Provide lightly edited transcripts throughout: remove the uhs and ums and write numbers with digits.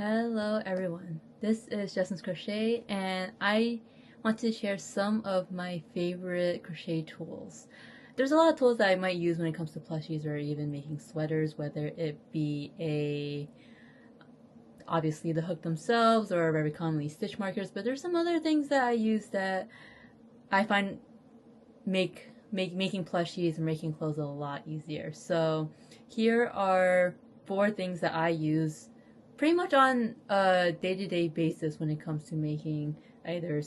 Hello everyone, this is Justin's Crochet and I want to share some of my favorite crochet tools. There's a lot of tools that I might use when it comes to plushies or even making sweaters, whether it be obviously the hook themselves or very commonly stitch markers, but there's some other things that I use that I find making plushies and making clothes a lot easier. So here are 4 things that I use pretty much on a day-to-day basis when it comes to making either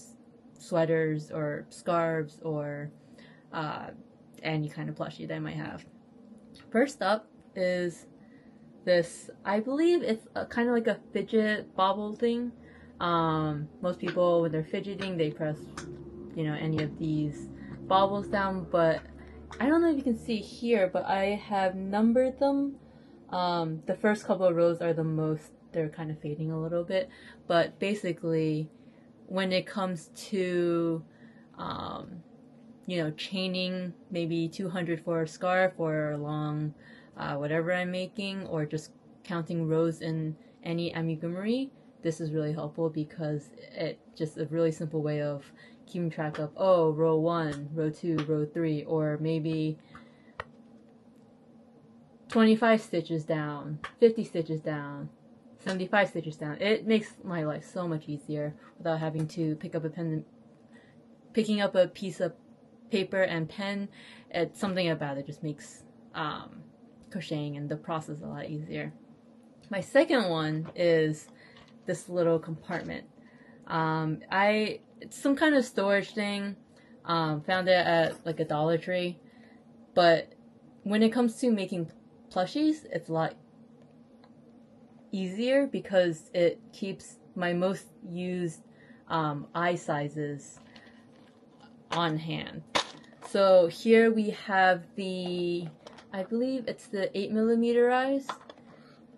sweaters or scarves or any kind of plushie that I might have. First up is this. I believe it's kind of like a fidget bobble thing. Most people, when they're fidgeting, they press, any of these bobbles down, but I don't know if you can see here, but I have numbered them. The first couple of rows are the most, they're kind of fading a little bit, but basically when it comes to chaining maybe 200 for a scarf or a long whatever I'm making, or just counting rows in any amigurumi, this is really helpful because it's just a really simple way of keeping track of, oh, row 1, row 2, row 3, or maybe 25 stitches down, 50 stitches down, 75 stitches down. It makes my life so much easier without having to picking up a piece of paper and pen. It's something about it just makes crocheting and the process a lot easier. My second one is this little compartment. It's some kind of storage thing. Found it at like a Dollar Tree, but when it comes to making plushies, it's a lot easier because it keeps my most used eye sizes on hand. So here we have I believe it's the 8mm eyes,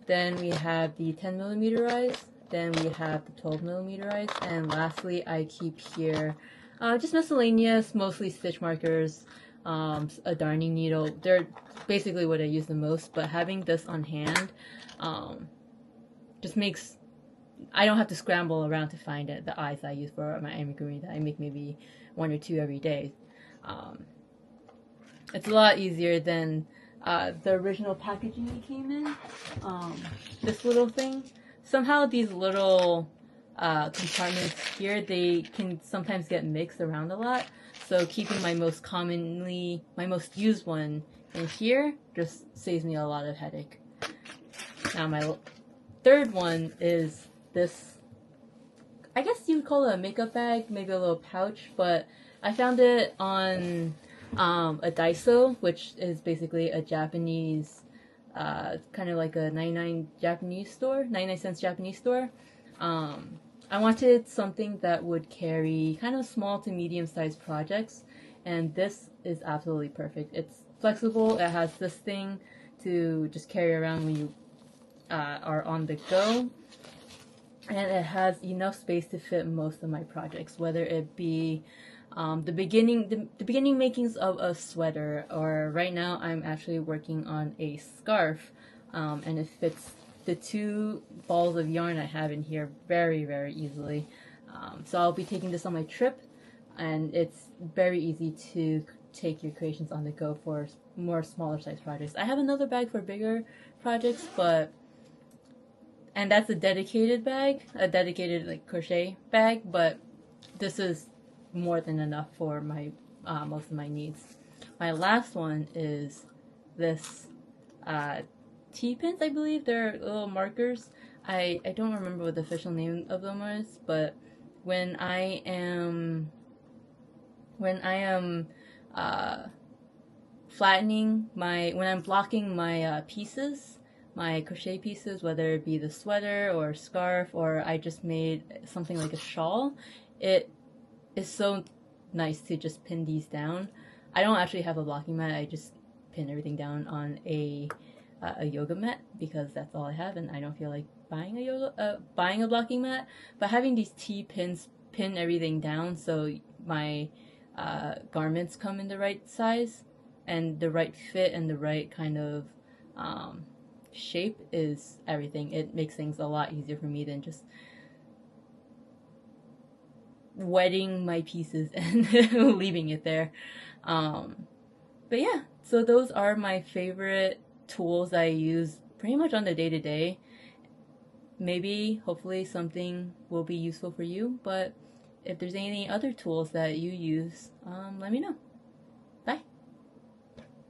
then we have the 10mm eyes, then we have the 12mm eyes, and lastly I keep here just miscellaneous, mostly stitch markers, a darning needle. They're basically what I use the most, but having this on hand just makes, I don't have to scramble around to find it. The eyes I use for my amigurumi that I make maybe 1 or 2 every day. It's a lot easier than the original packaging it came in. This little thing. Somehow these little compartments here, they can sometimes get mixed around a lot. So keeping my most used one in here just saves me a lot of headache. Now my third one is this, I guess you would call it a makeup bag, maybe a little pouch, but I found it on a Daiso, which is basically a Japanese, kind of like a 99 cents Japanese store. I wanted something that would carry kind of small to medium-sized projects, and this is absolutely perfect. It's flexible. It has this thing to just carry around when you are on the go, and it has enough space to fit most of my projects, whether it be the beginning makings of a sweater, or right now I'm actually working on a scarf, and it fits the 2 balls of yarn I have in here very, very easily. So I'll be taking this on my trip, and it's very easy to take your creations on the go for more smaller size projects. I have another bag for bigger projects, and that's a dedicated bag, a dedicated like crochet bag, but this is more than enough for my most of my needs. My last one is this T-pins, I believe. They're little markers. I don't remember what the official name of them is, but when I am flattening when I'm blocking my pieces, my crochet pieces, whether it be the sweater or scarf, or I just made something like a shawl, it is so nice to just pin these down. I don't actually have a blocking mat. I just pin everything down on a yoga mat because that's all I have, and I don't feel like buying a blocking mat. But having these T-pins pin everything down so my garments come in the right size and the right fit and the right kind of shape is everything. It makes things a lot easier for me than just wetting my pieces and leaving it there. But yeah, so those are my favorite tools I use pretty much on the day to day. Maybe, hopefully, something will be useful for you, but if there's any other tools that you use, let me know.